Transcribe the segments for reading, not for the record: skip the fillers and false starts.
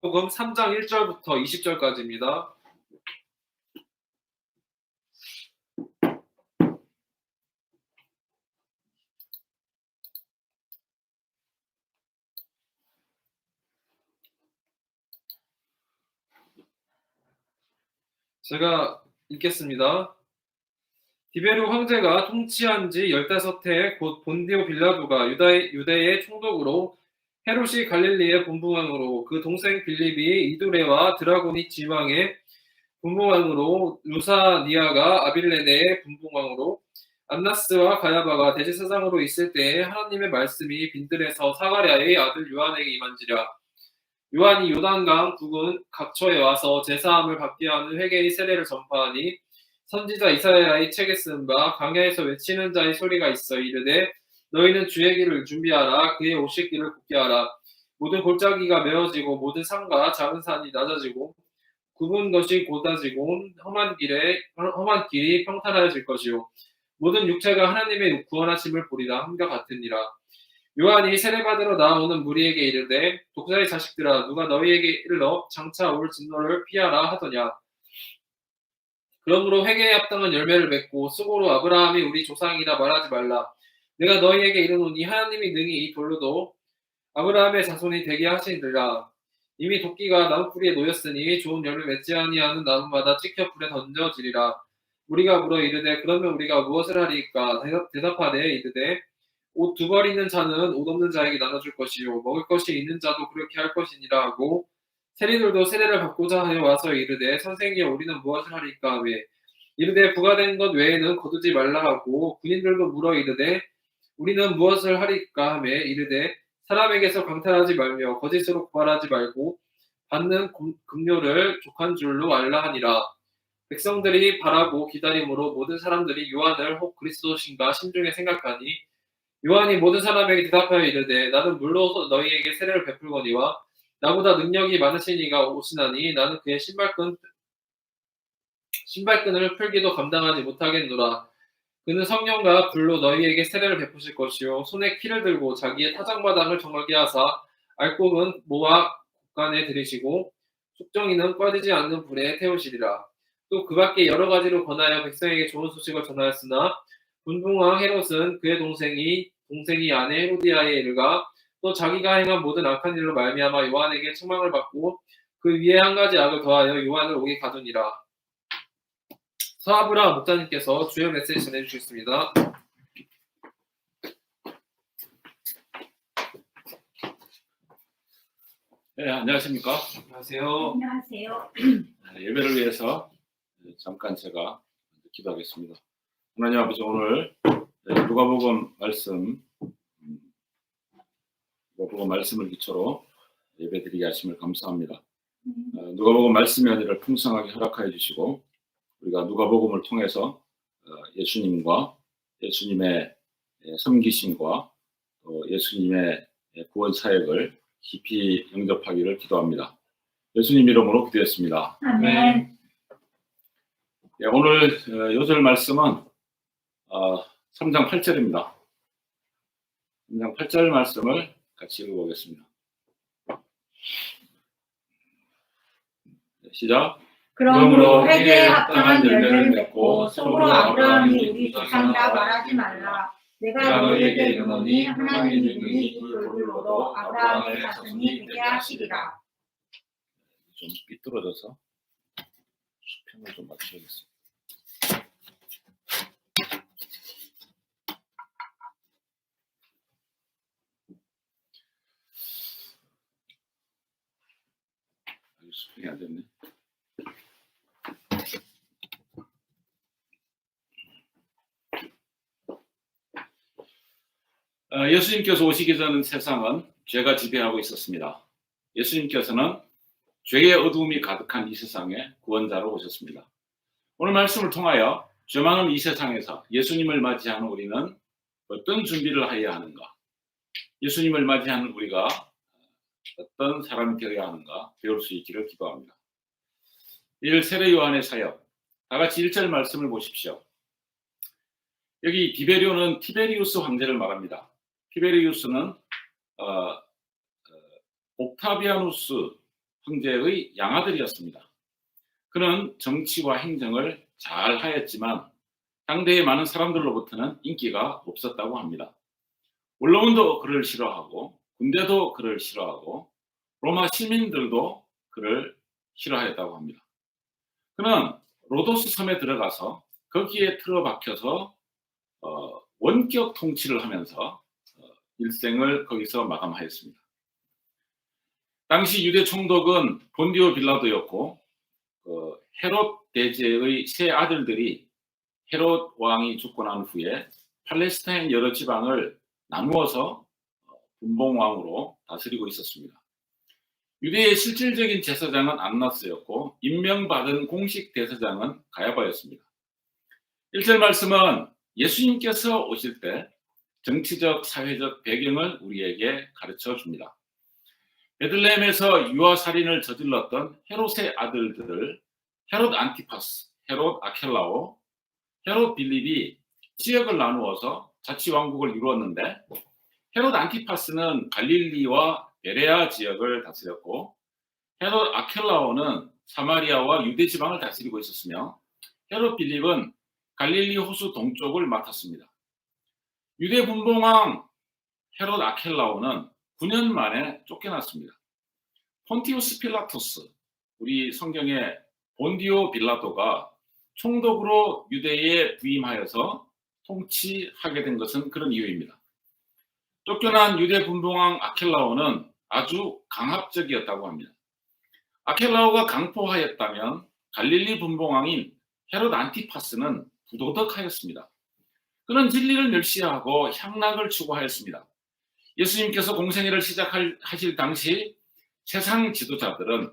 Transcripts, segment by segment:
누가복음 3장 1절부터 20절까지입니다. 제가 읽겠습니다. 디베르 황제가 통치한 지 15해 곧 본디오 빌라도가 유대의 총독으로 헤롯이 갈릴리의 분봉왕으로 그 동생 빌립이 이두레와 드라고니 지방의 분봉왕으로 루사니아가 아빌레네의 분봉왕으로 안나스와 가야바가 대제사장으로 있을 때에 하나님의 말씀이 빈들에서 사가랴의 아들 요한에게 임한지라. 요한이 요단강 부근 각처에 와서 제사함을 받게 하는 회개의 세례를 전파하니 선지자 이사야의 책에 쓴 바 강야에서 외치는 자의 소리가 있어 이르되 너희는 주의 길을 준비하라. 그의 오실 길을 굽게 하라. 모든 골짜기가 메어지고 모든 산과 작은 산이 낮아지고 굽은 것이 곧아지고 험한 길이 평탄하여질 것이요 모든 육체가 하나님의 구원하심을 보리라 함과 같으니라. 요한이 세례받으러 나오는 무리에게 이르되 독자의 자식들아 누가 너희에게 일러 장차 올 진노를 피하라 하더냐. 그러므로 회개에 합당한 열매를 맺고 수고로 아브라함이 우리 조상이라 말하지 말라. 내가 너희에게 이르노니 하나님이 능히 이 돌로도 아브라함의 자손이 되게 하시리라. 이미 도끼가 나무뿌리에 놓였으니 좋은 열매 맺지 아니하는 나무마다 찍혀 불에 던져지리라. 우리가 물어 이르되 그러면 우리가 무엇을 하리까? 대답하되 이르되 옷 두 벌 있는 자는 옷 없는 자에게 나눠줄 것이요 먹을 것이 있는 자도 그렇게 할 것이니라 하고 세리들도 세례를 받고자 하여 와서 이르되 선생이여 우리는 무엇을 하리까 하며 이르되 부과된 것 외에는 거두지 말라 하고 군인들도 물어 이르되 우리는 무엇을 하리까 하며 이르되 사람에게서 강탈하지 말며 거짓으로 고발하지 말고 받는 급료를 족한 줄로 알라 하니라. 백성들이 바라고 기다림으로 모든 사람들이 요한을 혹 그리스도신가 심중에 생각하니 요한이 모든 사람에게 대답하여 이르되 나는 물로 너희에게 세례를 베풀거니와 나보다 능력이 많으신 이가 오시나니 나는 그의 신발끈을 풀기도 감당하지 못하겠노라. 그는 성령과 불로 너희에게 세례를 베푸실 것이요 손에 키를 들고 자기의 타작마당을 정하게 하사 알곡은 모아 곳간에 들이시고 숙정이는 꺼지지 않는 불에 태우시리라. 또 그 밖에 여러 가지로 권하여 백성에게 좋은 소식을 전하였으나 분봉왕 헤롯은 그의 동생이 아내 헤로디아에 이르가 또 자기가 행한 모든 악한 일로 말미암아 요한에게 책망을 받고 그 위에 한 가지 악을 더하여 요한을 옥에 가두니라. 서아브라 목사님께서 주요 메시지 전해주시겠습니다. 네, 안녕하십니까? 안녕하세요. 안녕하세요. 예배를 위해서 잠깐 제가 기도하겠습니다. 하나님 아버지, 오늘 누가복음 말씀을 기초로 예배드리게 하심을 감사합니다. 누가복음 말씀의 은혜를 풍성하게 허락하여 주시고 우리가 누가복음을 통해서 예수님과 예수님의 섬기심과 또 예수님의 구원 사역을 깊이 영접하기를 기도합니다. 예수님 이름으로 기도했습니다. 아멘. 네, 오늘 요절 말씀은 3장 8절입니다. 3장 8절 말씀을 같이 읽어보겠습니다. 시작. 그러므로 회개에 합당한 열매를 맺고 속으로 아브라함이 우리 조상이라 말하지 말라. 내가 너희에게 이르노니 하나님이 능히 이 돌로도 아브라함의 자손이 되게 하시리라. 좀 삐뚤어져서 수평을 좀 맞춰야겠습니다. 수평이 안 됐네. 예수님께서 오시기 전 세상은 죄가 지배하고 있었습니다. 예수님께서는 죄의 어두움이 가득한 이 세상에 구원자로 오셨습니다. 오늘 말씀을 통하여 죄 많은 이 세상에서 예수님을 맞이하는 우리는 어떤 준비를 해야 하는가? 예수님을 맞이하는 우리가 어떤 사람이 되어야 하는가 배울 수 있기를 기도합니다. 1. 세례 요한의 사역. 다 같이 1절 말씀을 보십시오. 여기 디베리오는 티베리우스 황제를 말합니다. 티베리우스는 옥타비아누스 황제의 양아들이었습니다. 그는 정치와 행정을 잘 하였지만 당대의 많은 사람들로부터는 인기가 없었다고 합니다. 원로원도 그를 싫어하고 군대도 그를 싫어하고 로마 시민들도 그를 싫어했다고 합니다. 그는 로도스 섬에 들어가서 거기에 틀어박혀서 원격 통치를 하면서 일생을 거기서 마감하였습니다. 당시 유대 총독은 본디오 빌라도였고 헤롯 대제의 세 아들들이 헤롯 왕이 죽고 난 후에 팔레스타인 여러 지방을 나누어서 분봉왕으로 다스리고 있었습니다. 유대의 실질적인 제사장은 안나스였고 임명받은 공식 대사장은 가야바였습니다. 1절 말씀은 예수님께서 오실 때 정치적, 사회적 배경을 우리에게 가르쳐 줍니다. 베들레헴에서 유아살인을 저질렀던 헤롯의 아들들을 헤롯 안티파스, 헤롯 아켈라오, 헤롯 빌립이 지역을 나누어서 자치왕국을 이루었는데 헤롯 안티파스는 갈릴리와 베레아 지역을 다스렸고 헤롯 아켈라오는 사마리아와 유대 지방을 다스리고 있었으며 헤롯 빌립은 갈릴리 호수 동쪽을 맡았습니다. 유대 분봉왕 헤롯 아켈라오는 9년 만에 쫓겨났습니다. 폰티우스 필라토스, 우리 성경에 본디오 빌라도가 총독으로 유대에 부임하여서 통치하게 된 것은 그런 이유입니다. 쫓겨난 유대 분봉왕 아켈라오는 아주 강압적이었다고 합니다. 아켈라오가 강포하였다면 갈릴리 분봉왕인 헤롯 안티파스는 부도덕하였습니다. 그는 진리를 멸시하고 향락을 추구하였습니다. 예수님께서 공생애를 시작하실 당시 세상 지도자들은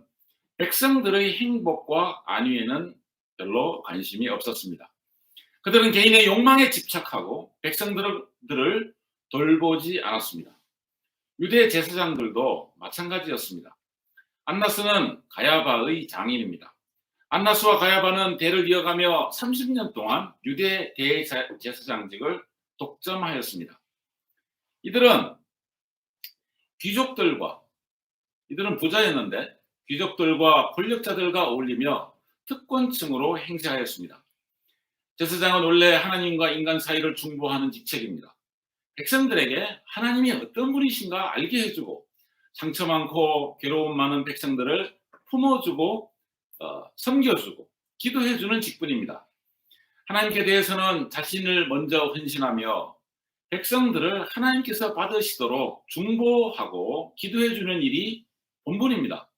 백성들의 행복과 안위에는 별로 관심이 없었습니다. 그들은 개인의 욕망에 집착하고 백성들을 돌보지 않았습니다. 유대 제사장들도 마찬가지였습니다. 안나스는 가야바의 장인입니다. 안나스와 가야바는 대를 이어가며 30년 동안 유대 대제사장직을 독점하였습니다. 이들은 부자였는데 귀족들과 권력자들과 어울리며 특권층으로 행세하였습니다. 제사장은 원래 하나님과 인간 사이를 중보하는 직책입니다. 백성들에게 하나님이 어떤 분이신가 알게 해주고 상처 많고 괴로움 많은 백성들을 품어주고 섬겨주고 기도해주는 직분입니다. 하나님께 대해서는 자신을 먼저 헌신하며 백성들을 하나님께서 받으시도록 중보하고 기도해주는 일이 본분입니다.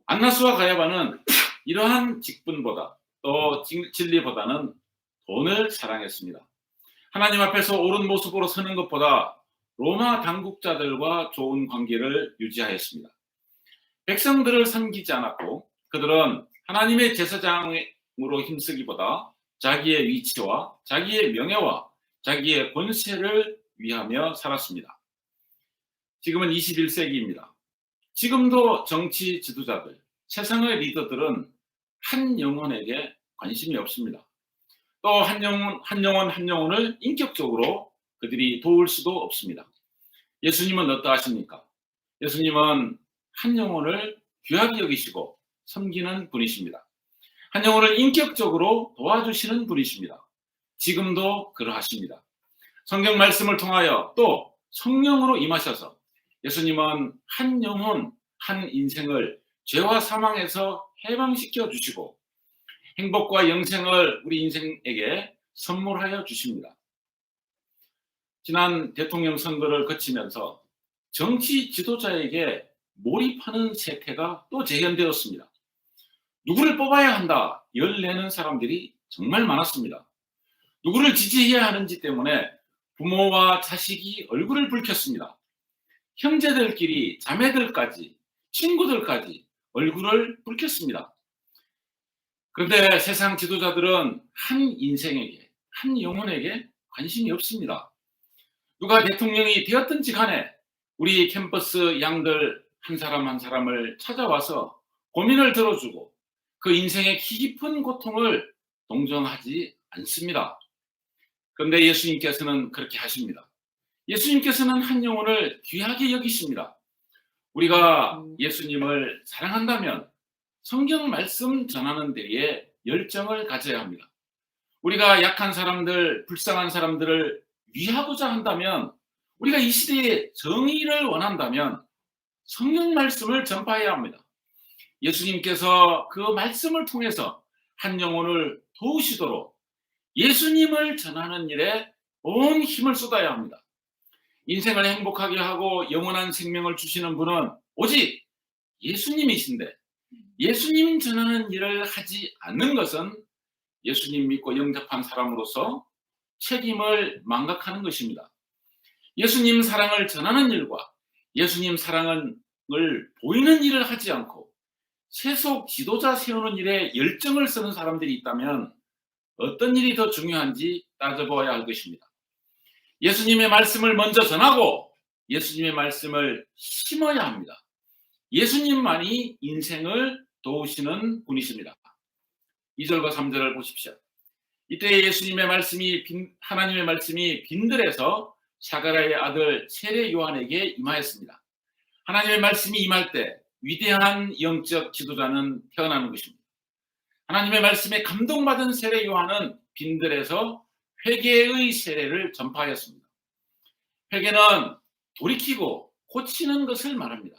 안나스와 가야바는 이러한 직분보다 또 진리보다는 돈을 사랑했습니다. 하나님 앞에서 옳은 모습으로 서는 것보다 로마 당국자들과 좋은 관계를 유지하였습니다. 백성들을 섬기지 않았고 그들은 하나님의 제사장으로 힘쓰기보다 자기의 위치와 자기의 명예와 자기의 권세를 위하며 살았습니다. 지금은 21세기입니다. 지금도 정치 지도자들, 세상의 리더들은 한 영혼에게 관심이 없습니다. 또 한 영혼을 인격적으로 그들이 도울 수도 없습니다. 예수님은 어떠하십니까? 예수님은 한 영혼을 귀하게 여기시고 섬기는 분이십니다. 한 영혼을 인격적으로 도와주시는 분이십니다. 지금도 그러하십니다. 성경 말씀을 통하여 또 성령으로 임하셔서 예수님은 한 영혼, 한 인생을 죄와 사망에서 해방시켜 주시고 행복과 영생을 우리 인생에게 선물하여 주십니다. 지난 대통령 선거를 거치면서 정치 지도자에게 몰입하는 세태가 또 재현되었습니다. 누구를 뽑아야 한다 열내는 사람들이 정말 많았습니다. 누구를 지지해야 하는지 때문에 부모와 자식이 얼굴을 붉혔습니다. 형제들끼리 자매들까지 친구들까지 얼굴을 붉혔습니다. 그런데 세상 지도자들은 한 인생에게 한 영혼에게 관심이 없습니다. 누가 대통령이 되었든지 간에 우리 캠퍼스 양들 한 사람 한 사람을 찾아와서 고민을 들어주고 그 인생의 깊은 고통을 동정하지 않습니다. 그런데 예수님께서는 그렇게 하십니다. 예수님께서는 한 영혼을 귀하게 여기십니다. 우리가 예수님을 사랑한다면 성경 말씀 전하는 데에 열정을 가져야 합니다. 우리가 약한 사람들, 불쌍한 사람들을 위하고자 한다면, 우리가 이 시대에 정의를 원한다면 성경 말씀을 전파해야 합니다. 예수님께서 그 말씀을 통해서 한 영혼을 도우시도록 예수님을 전하는 일에 온 힘을 쏟아야 합니다. 인생을 행복하게 하고 영원한 생명을 주시는 분은 오직 예수님이신데, 예수님 전하는 일을 하지 않는 것은 예수님 믿고 영접한 사람으로서 책임을 망각하는 것입니다. 예수님 사랑을 전하는 일과 예수님 사랑을 보이는 일을 하지 않고 세속 지도자 세우는 일에 열정을 쓰는 사람들이 있다면 어떤 일이 더 중요한지 따져보아야 할 것입니다. 예수님의 말씀을 먼저 전하고 예수님의 말씀을 심어야 합니다. 예수님만이 인생을 도우시는 분이십니다. 2절과 3절을 보십시오. 이때 예수님의 말씀이 하나님의 말씀이 빈들에서 사가랴의 아들 세례 요한에게 임하였습니다. 하나님의 말씀이 임할 때 위대한 영적 지도자는 태어나는 것입니다. 하나님의 말씀에 감동받은 세례 요한은 빈들에서 회개의 세례를 전파하였습니다. 회개는 돌이키고 고치는 것을 말합니다.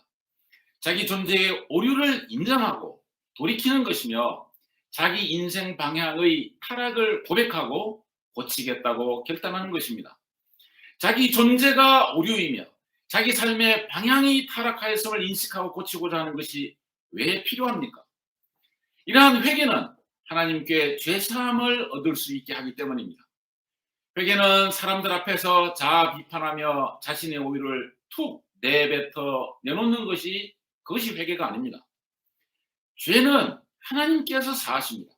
자기 존재의 오류를 인정하고 돌이키는 것이며 자기 인생 방향의 타락을 고백하고 고치겠다고 결단하는 것입니다. 자기 존재가 오류이며 자기 삶의 방향이 타락하였음을 인식하고 고치고자 하는 것이 왜 필요합니까? 이러한 회개는 하나님께 죄사함을 얻을 수 있게 하기 때문입니다. 회개는 사람들 앞에서 자아 비판하며 자신의 오류를 툭 내뱉어 내놓는 것이, 그것이 회개가 아닙니다. 죄는 하나님께서 사하십니다.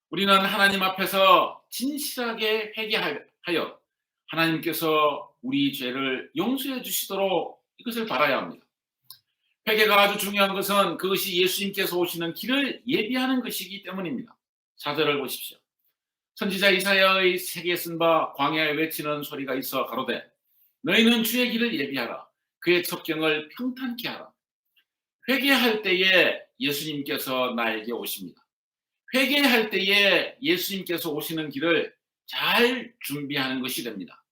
우리는 하나님 앞에서 진실하게 회개하여 하나님께서 우리 죄를 용서해 주시도록 이것을 바라야 합니다. 회개가 아주 중요한 것은 그것이 예수님께서 오시는 길을 예비하는 것이기 때문입니다. 4절을 보십시오. 선지자 이사야의 책에 쓴 바 광야에 외치는 소리가 있어 가로되 너희는 주의 길을 예비하라. 그의 첩경을 평탄케 하라. 회개할 때에 예수님께서 나에게 오십니다. 회개할 때에 예수님께서 오시는 길을 잘 준비하는 것이 됩니다.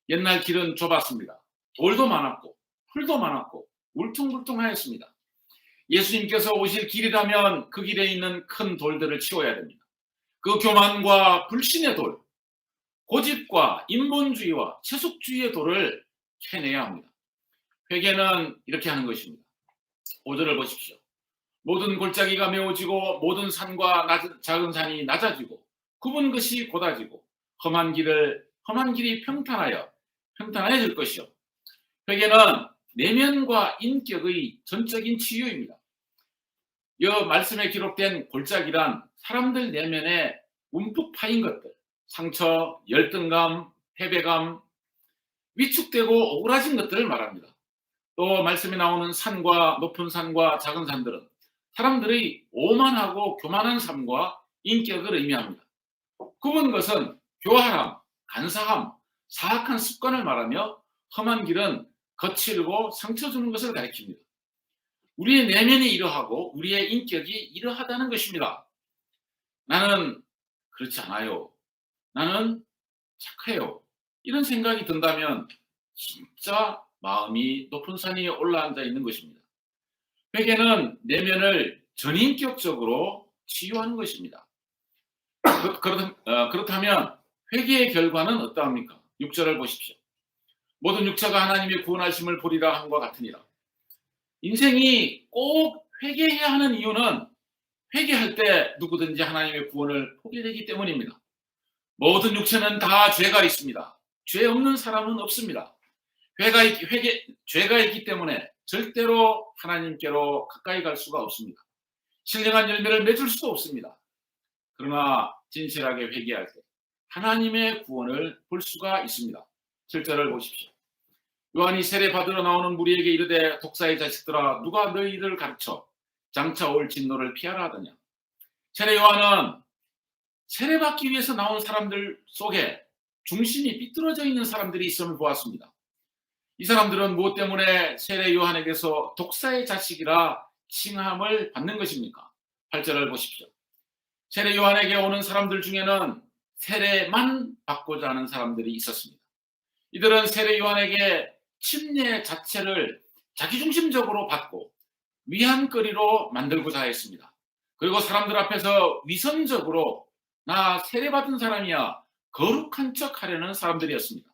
옛날 길은 좁았습니다. 돌도 많았고 풀도 많았고 울퉁불퉁하였습니다. 예수님께서 오실 길이라면 그 길에 있는 큰 돌들을 치워야 됩니다. 그 교만과 불신의 돌, 고집과 인본주의와 세속주의의 돌을 캐내야 합니다. 회개는 이렇게 하는 것입니다. 5절을 보십시오. 모든 골짜기가 메워지고 모든 산과 작은 산이 낮아지고 굽은 것이 곧아지고 험한 길이 평탄해질 것이요. 회개는 내면과 인격의 전적인 치유입니다. 이 말씀에 기록된 골짜기란 사람들 내면에 움푹 파인 것들, 상처, 열등감, 패배감, 위축되고 오그라진 것들을 말합니다. 또 말씀에 나오는 산과 높은 산과 작은 산들은 사람들의 오만하고 교만한 삶과 인격을 의미합니다. 굽은 것은 교활함, 간사함, 사악한 습관을 말하며 험한 길은 거칠고 상처 주는 것을 가리킵니다. 우리의 내면이 이러하고 우리의 인격이 이러하다는 것입니다. 나는 그렇지 않아요. 나는 착해요. 이런 생각이 든다면 진짜 마음이 높은 산 위에 올라앉아 있는 것입니다. 회개는 내면을 전인격적으로 치유하는 것입니다. 그렇다면 회개의 결과는 어떠합니까? 6절을 보십시오. 모든 육체가 하나님의 구원하심을 보리라 함과 같으니라. 인생이 꼭 회개해야 하는 이유는 회개할 때 누구든지 하나님의 구원을 포기하게 되기 때문입니다. 모든 육체는 다 죄가 있습니다. 죄 없는 사람은 없습니다. 죄가 있기 때문에 절대로 하나님께로 가까이 갈 수가 없습니다. 신령한 열매를 맺을 수도 없습니다. 그러나 진실하게 회개할 때 하나님의 구원을 볼 수가 있습니다. 7절을 보십시오. 요한이 세례 받으러 나오는 무리에게 이르되 독사의 자식들아 누가 너희를 가르쳐 장차 올 진노를 피하라 하더냐. 세례 요한은 세례 받기 위해서 나온 사람들 속에 중심이 삐뚤어져 있는 사람들이 있음을 보았습니다. 이 사람들은 무엇 때문에 세례 요한에게서 독사의 자식이라 칭함을 받는 것입니까? 8절을 보십시오. 세례 요한에게 오는 사람들 중에는 세례만 받고자 하는 사람들이 있었습니다. 이들은 세례 요한에게 침례 자체를 자기중심적으로 받고 위안거리로 만들고자 했습니다. 그리고 사람들 앞에서 위선적으로 나 세례받은 사람이야 거룩한 척 하려는 사람들이었습니다.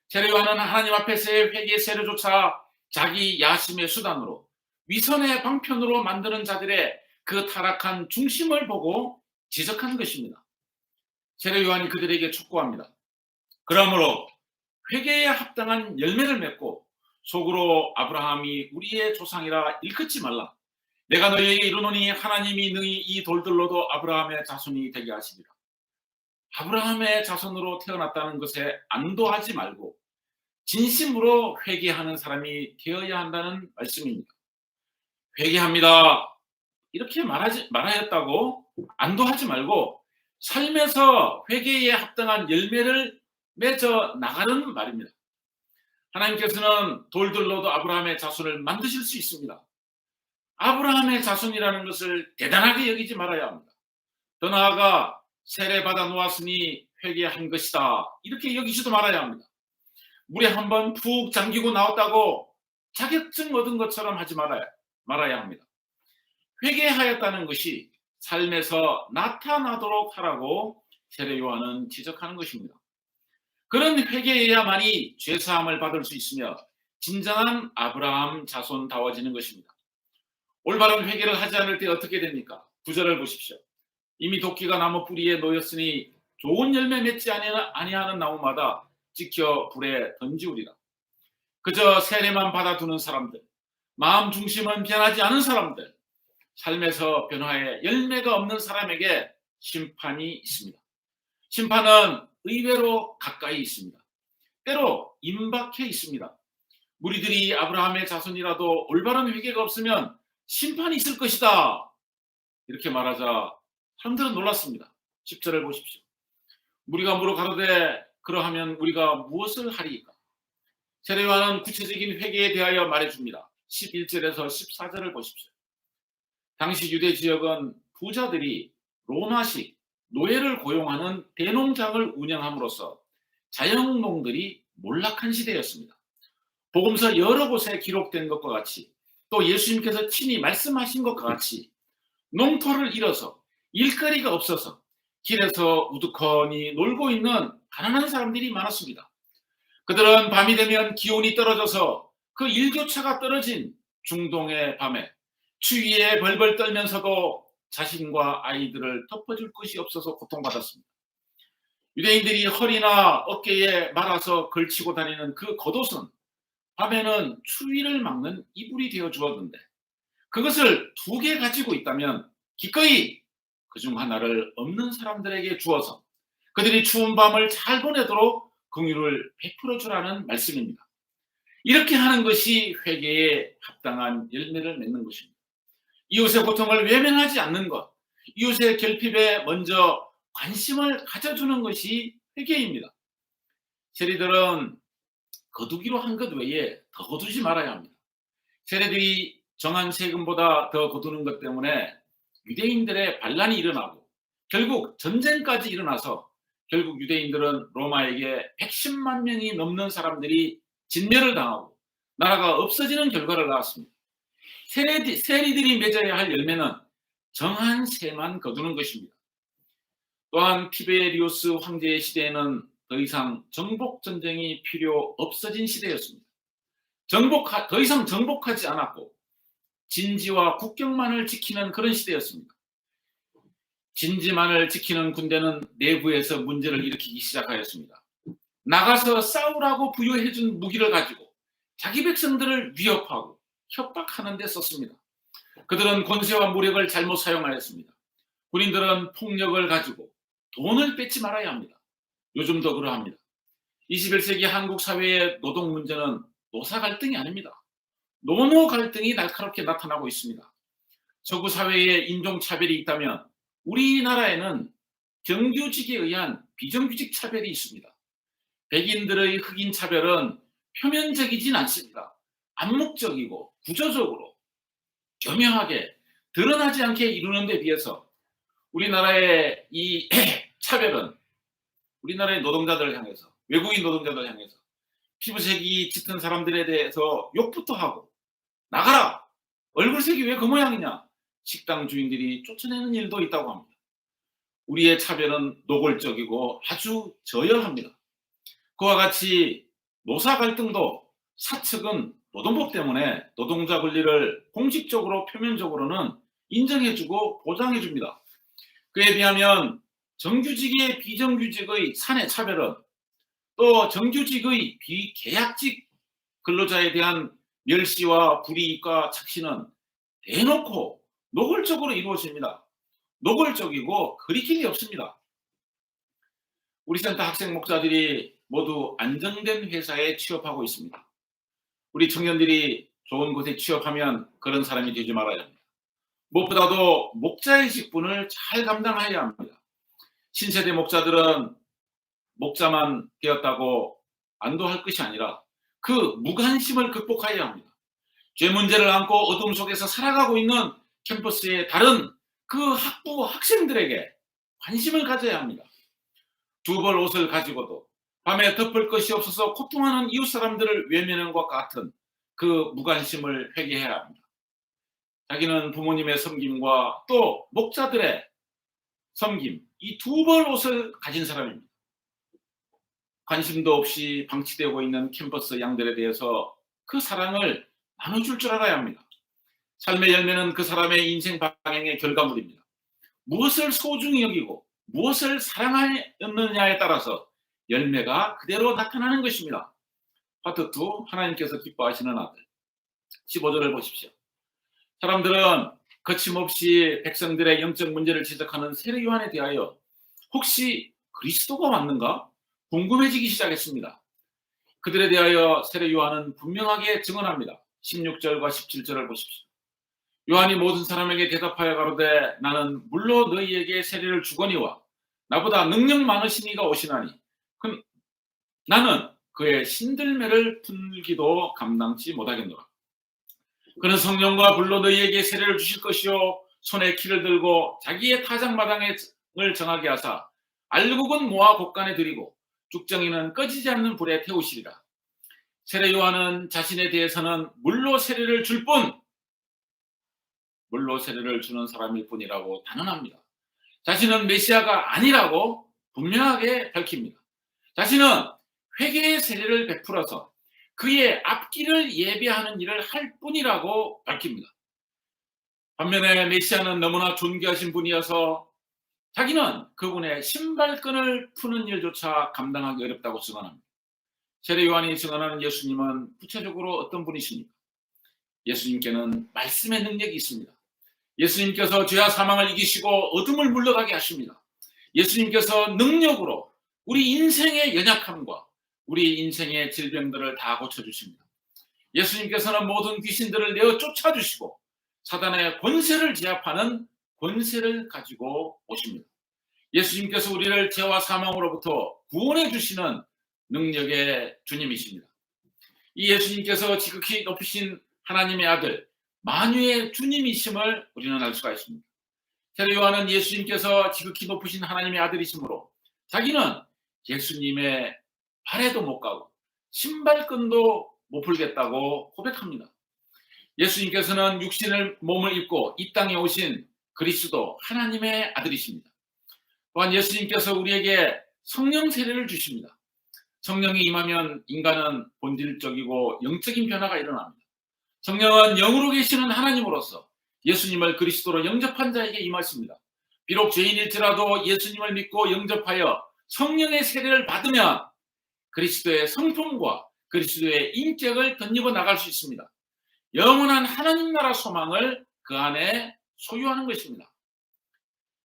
세례 요한은 하나님 앞에서의 회개 세례조차 자기 야심의 수단으로 위선의 방편으로 만드는 자들의 그 타락한 중심을 보고 지적한 것입니다. 세례 요한이 그들에게 촉구합니다. 그러므로 회개에 합당한 열매를 맺고 속으로 아브라함이 우리의 조상이라 일컫지 말라. 내가 너희에게 이르노니 하나님이 너희 이 돌들로도 아브라함의 자손이 되게 하시리라. 아브라함의 자손으로 태어났다는 것에 안도하지 말고 진심으로 회개하는 사람이 되어야 한다는 말씀입니다. 회개합니다. 이렇게 말하였다고 안도하지 말고 삶에서 회개에 합당한 열매를 맺어 나가는 말입니다. 하나님께서는 돌들로도 아브라함의 자손을 만드실 수 있습니다. 아브라함의 자손이라는 것을 대단하게 여기지 말아야 합니다. 더 나아가 세례받아 놓았으니 회개한 것이다 이렇게 여기지도 말아야 합니다. 물에 한번 푹 잠기고 나왔다고 자격증 얻은 것처럼 하지 말아야 합니다. 회개하였다는 것이 삶에서 나타나도록 하라고 세례 요한은 지적하는 것입니다. 그런 회개해야만이 죄사함을 받을 수 있으며 진정한 아브라함 자손다워지는 것입니다. 올바른 회개를 하지 않을 때 어떻게 됩니까? 9절을 보십시오. 이미 도끼가 나무 뿌리에 놓였으니 좋은 열매 맺지 아니하는 나무마다 찍혀 불에 던지우리라. 그저 세례만 받아두는 사람들, 마음 중심은 변하지 않은 사람들, 삶에서 변화에 열매가 없는 사람에게 심판이 있습니다. 심판은 의외로 가까이 있습니다. 때로 임박해 있습니다. 무리들이 아브라함의 자손이라도 올바른 회개가 없으면 심판이 있을 것이다 이렇게 말하자 사람들은 놀랐습니다. 10절을 보십시오. 무리가 물어 가로되 그러하면 우리가 무엇을 하리이까? 세례 요한은 구체적인 회개에 대하여 말해줍니다. 11절에서 14절을 보십시오. 당시 유대 지역은 부자들이 로마식 노예를 고용하는 대농장을 운영함으로써 자영농들이 몰락한 시대였습니다. 복음서 여러 곳에 기록된 것과 같이 또 예수님께서 친히 말씀하신 것과 같이 농토를 잃어서 일거리가 없어서 길에서 우두커니 놀고 있는 가난한 사람들이 많았습니다. 그들은 밤이 되면 기온이 떨어져서 그 일교차가 떨어진 중동의 밤에 추위에 벌벌 떨면서도 자신과 아이들을 덮어줄 것이 없어서 고통받았습니다. 유대인들이 허리나 어깨에 말아서 걸치고 다니는 그 겉옷은 밤에는 추위를 막는 이불이 되어 주었는데 그것을 2개 가지고 있다면 기꺼이 그중 하나를 없는 사람들에게 주어서 그들이 추운 밤을 잘 보내도록 긍휼을 베풀어 주라는 말씀입니다. 이렇게 하는 것이 회개에 합당한 열매를 맺는 것입니다. 이웃의 고통을 외면하지 않는 것, 이웃의 결핍에 먼저 관심을 가져주는 것이 회개입니다. 세리들은 거두기로 한 것 외에 더 거두지 말아야 합니다. 세리들이 정한 세금보다 더 거두는 것 때문에 유대인들의 반란이 일어나고 결국 전쟁까지 일어나서 결국 유대인들은 로마에게 110만 명이 넘는 사람들이 진멸을 당하고 나라가 없어지는 결과를 낳았습니다. 세리들이 맺어야 할 열매는 정한 새만 거두는 것입니다. 또한 티베리우스 황제의 시대에는 더 이상 정복 전쟁이 필요 없어진 시대였습니다. 더 이상 정복하지 않았고 진지와 국경만을 지키는 그런 시대였습니다. 진지만을 지키는 군대는 내부에서 문제를 일으키기 시작하였습니다. 나가서 싸우라고 부여해준 무기를 가지고 자기 백성들을 위협하고 협박하는 데 썼습니다. 그들은 권세와 무력을 잘못 사용하였습니다. 군인들은 폭력을 가지고 돈을 뺏지 말아야 합니다. 요즘도 그러합니다. 21세기 한국 사회의 노동 문제는 노사 갈등이 아닙니다. 노노 갈등이 날카롭게 나타나고 있습니다. 서구 사회에 인종차별이 있다면 우리나라에는 정규직에 의한 비정규직 차별이 있습니다. 백인들의 흑인 차별은 표면적이진 않습니다. 암묵적이고 구조적으로 교묘하게 드러나지 않게 이루는 데 비해서 우리나라의 이 차별은 우리나라의 노동자들을 향해서, 외국인 노동자들을 향해서 피부색이 짙은 사람들에 대해서 욕부터 하고 나가라! 얼굴색이 왜 그 모양이냐? 식당 주인들이 쫓아내는 일도 있다고 합니다. 우리의 차별은 노골적이고 아주 저열합니다. 그와 같이 노사 갈등도 사측은 노동법 때문에 노동자 권리를 공식적으로 표면적으로는 인정해주고 보장해줍니다. 그에 비하면 정규직의 비정규직의 사내 차별은 또 정규직의 비계약직 근로자에 대한 멸시와 불이익과 착시는 대놓고 노골적으로 이루어집니다. 노골적이고 그리낌이 없습니다. 우리 센터 학생 목사들이 모두 안정된 회사에 취업하고 있습니다. 우리 청년들이 좋은 곳에 취업하면 그런 사람이 되지 말아야 합니다. 무엇보다도 목자의 직분을 잘 감당해야 합니다. 신세대 목자들은 목자만 되었다고 안도할 것이 아니라 그 무관심을 극복해야 합니다. 죄 문제를 안고 어둠 속에서 살아가고 있는 캠퍼스의 다른 그 학부 학생들에게 관심을 가져야 합니다. 두 벌 옷을 가지고도 밤에 덮을 것이 없어서 고통하는 이웃 사람들을 외면하는 것과 같은 그 무관심을 회개해야 합니다. 자기는 부모님의 섬김과 또 목자들의 섬김, 이 두 벌 옷을 가진 사람입니다. 관심도 없이 방치되고 있는 캠퍼스 양들에 대해서 그 사랑을 나눠줄 줄 알아야 합니다. 삶의 열매는 그 사람의 인생 방향의 결과물입니다. 무엇을 소중히 여기고 무엇을 사랑하였느냐에 따라서 열매가 그대로 나타나는 것입니다. 파트 2, 하나님께서 기뻐하시는 아들. 15절을 보십시오. 사람들은 거침없이 백성들의 영적 문제를 지적하는 세례 요한에 대하여 혹시 그리스도가 왔는가 궁금해지기 시작했습니다. 그들에 대하여 세례 요한은 분명하게 증언합니다. 16절과 17절을 보십시오. 요한이 모든 사람에게 대답하여 가로되 나는 물로 너희에게 세례를 주거니와 나보다 능력 많으신 이가 오시나니 나는 그의 신들매를 풀기도 감당치 못하겠노라. 그는 성령과 불로 너희에게 세례를 주실 것이요 손에 키를 들고 자기의 타작마당을 정하게 하사 알곡은 모아 곡간에 들이고 죽정이는 꺼지지 않는 불에 태우시리라. 세례 요한은 자신에 대해서는 물로 세례를 줄 뿐, 물로 세례를 주는 사람일 뿐이라고 단언합니다. 자신은 메시아가 아니라고 분명하게 밝힙니다. 자신은 회개의 세례를 베풀어서 그의 앞길을 예비하는 일을 할 뿐이라고 밝힙니다. 반면에 메시아는 너무나 존귀하신 분이어서 자기는 그분의 신발끈을 푸는 일조차 감당하기 어렵다고 증언합니다. 세례 요한이 증언하는 예수님은 구체적으로 어떤 분이십니까? 예수님께는 말씀의 능력이 있습니다. 예수님께서 죄와 사망을 이기시고 어둠을 물러가게 하십니다. 예수님께서 능력으로 우리 인생의 연약함과 우리 인생의 질병들을 다 고쳐주십니다. 예수님께서는 모든 귀신들을 내어 쫓아주시고 사단의 권세를 제압하는 권세를 가지고 오십니다. 예수님께서 우리를 죄와 사망으로부터 구원해 주시는 능력의 주님이십니다. 이 예수님께서 지극히 높으신 하나님의 아들 만유의 주님이심을 우리는 알 수가 있습니다. 세례 요한은 예수님께서 지극히 높으신 하나님의 아들이시므로 자기는 예수님의 발에도 못 가고 신발끈도 못 풀겠다고 고백합니다. 예수님께서는 육신을 몸을 입고 이 땅에 오신 그리스도 하나님의 아들이십니다. 또한 예수님께서 우리에게 성령 세례를 주십니다. 성령이 임하면 인간은 본질적이고 영적인 변화가 일어납니다. 성령은 영으로 계시는 하나님으로서 예수님을 그리스도로 영접한 자에게 임하십니다. 비록 죄인일지라도 예수님을 믿고 영접하여 성령의 세례를 받으면 그리스도의 성품과 그리스도의 인격을 덧입어 나갈 수 있습니다. 영원한 하나님 나라 소망을 그 안에 소유하는 것입니다.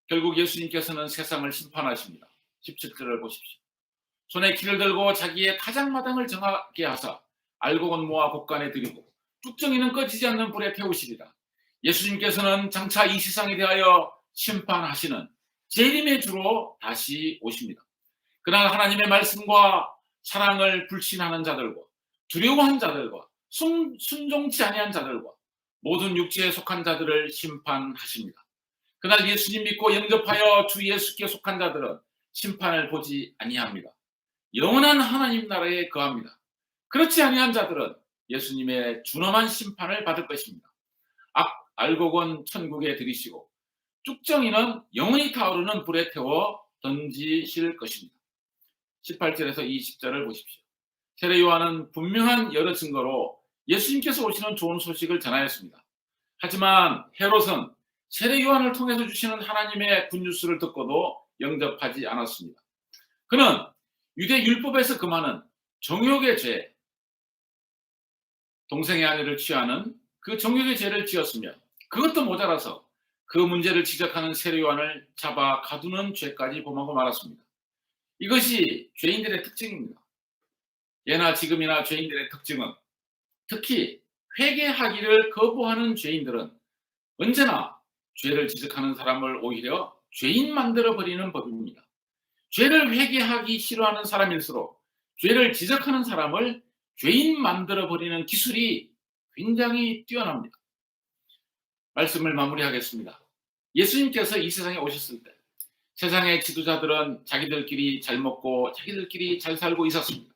결국 예수님께서는 세상을 심판하십니다. 17절을 보십시오. 손에 키를 들고 자기의 타작마당을 정하게 하사 알곡은 모아 곡간에 들이고 쭉정이는 꺼지지 않는 불에 태우시리라. 예수님께서는 장차 이 세상에 대하여 심판하시는 재림의 주로 다시 오십니다. 그러나 하나님의 말씀과 사랑을 불신하는 자들과 두려워한 자들과 순종치 아니한 자들과 모든 육체에 속한 자들을 심판하십니다. 그날 예수님 믿고 영접하여 주 예수께 속한 자들은 심판을 보지 아니합니다. 영원한 하나님 나라에 거합니다. 그렇지 아니한 자들은 예수님의 준엄한 심판을 받을 것입니다. 알곡은 천국에 들이시고 쭉정이는 영원히 타오르는 불에 태워 던지실 것입니다. 18절에서 20절을 보십시오. 세례 요한은 분명한 여러 증거로 예수님께서 오시는 좋은 소식을 전하였습니다. 하지만 헤롯은 세례 요한을 통해서 주시는 하나님의 굿뉴스를 듣고도 영접하지 않았습니다. 그는 유대 율법에서 금하는 정욕의 죄, 동생의 아내를 취하는 그 정욕의 죄를 지었으며 그것도 모자라서 그 문제를 지적하는 세례 요한을 잡아 가두는 죄까지 범하고 말았습니다. 이것이 죄인들의 특징입니다. 예나 지금이나 죄인들의 특징은 특히 회개하기를 거부하는 죄인들은 언제나 죄를 지적하는 사람을 오히려 죄인 만들어버리는 법입니다. 죄를 회개하기 싫어하는 사람일수록 죄를 지적하는 사람을 죄인 만들어버리는 기술이 굉장히 뛰어납니다. 말씀을 마무리하겠습니다. 예수님께서 이 세상에 오셨을 때 세상의 지도자들은 자기들끼리 잘 먹고 자기들끼리 잘 살고 있었습니다.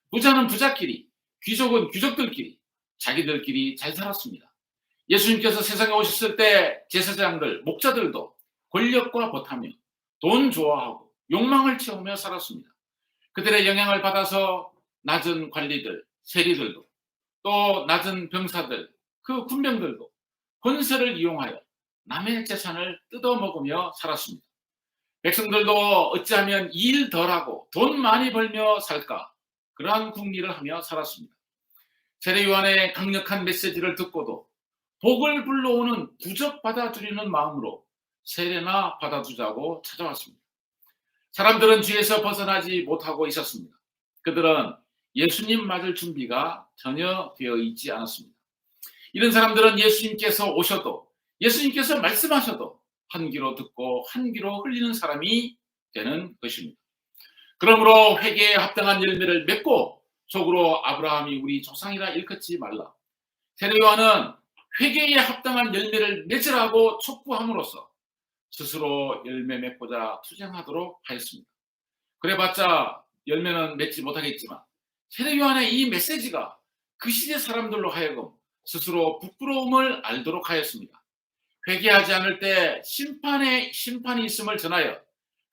부자는 부자끼리, 귀족은 귀족들끼리, 자기들끼리 잘 살았습니다. 예수님께서 세상에 오셨을 때 제사장들, 목자들도 권력과 보타며 돈 좋아하고 욕망을 채우며 살았습니다. 그들의 영향을 받아서 낮은 관리들, 세리들도 또 낮은 병사들, 그 군병들도 권세를 이용하여 남의 재산을 뜯어먹으며 살았습니다. 백성들도 어찌하면 일 덜하고 돈 많이 벌며 살까 그러한 궁리를 하며 살았습니다. 세례 요한의 강력한 메시지를 듣고도 복을 불러오는 부적 받아들이는 마음으로 세례나 받아두자고 찾아왔습니다. 사람들은 죄에서 벗어나지 못하고 있었습니다. 그들은 예수님 맞을 준비가 전혀 되어 있지 않았습니다. 이런 사람들은 예수님께서 오셔도 예수님께서 말씀하셔도 한 귀로 듣고 한 귀로 흘리는 사람이 되는 것입니다. 그러므로 회개에 합당한 열매를 맺고 속으로 아브라함이 우리 조상이라 일컫지 말라. 세례 요한은 회개에 합당한 열매를 맺으라고 촉구함으로써 스스로 열매 맺고자 투쟁하도록 하였습니다. 그래봤자 열매는 맺지 못하겠지만 세례 요한의 이 메시지가 그 시대 사람들로 하여금 스스로 부끄러움을 알도록 하였습니다. 회개하지 않을 때 심판이 있음을 전하여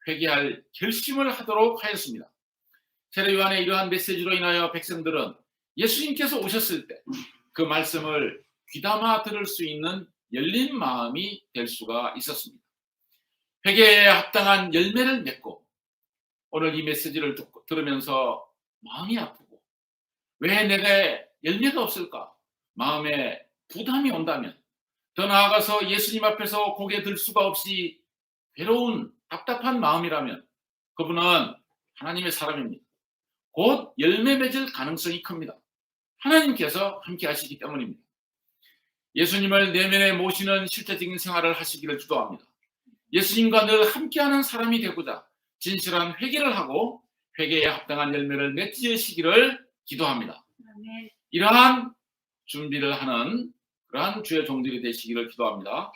회개할 결심을 하도록 하였습니다. 세례 요한의 이러한 메시지로 인하여 백성들은 예수님께서 오셨을 때 그 말씀을 귀담아 들을 수 있는 열린 마음이 될 수가 있었습니다. 회개에 합당한 열매를 맺고 오늘 이 메시지를 들으면서 마음이 아프고 왜 내가 열매가 없을까? 마음에 부담이 온다면 더 나아가서 예수님 앞에서 고개 들 수가 없이 괴로운 답답한 마음이라면 그분은 하나님의 사람입니다. 곧 열매 맺을 가능성이 큽니다. 하나님께서 함께 하시기 때문입니다. 예수님을 내면에 모시는 실제적인 생활을 하시기를 기도합니다. 예수님과 늘 함께하는 사람이 되고자 진실한 회개를 하고 회개에 합당한 열매를 맺으시기를 기도합니다. 이러한 준비를 하는 그러한 주의 종들이 되시기를 기도합니다.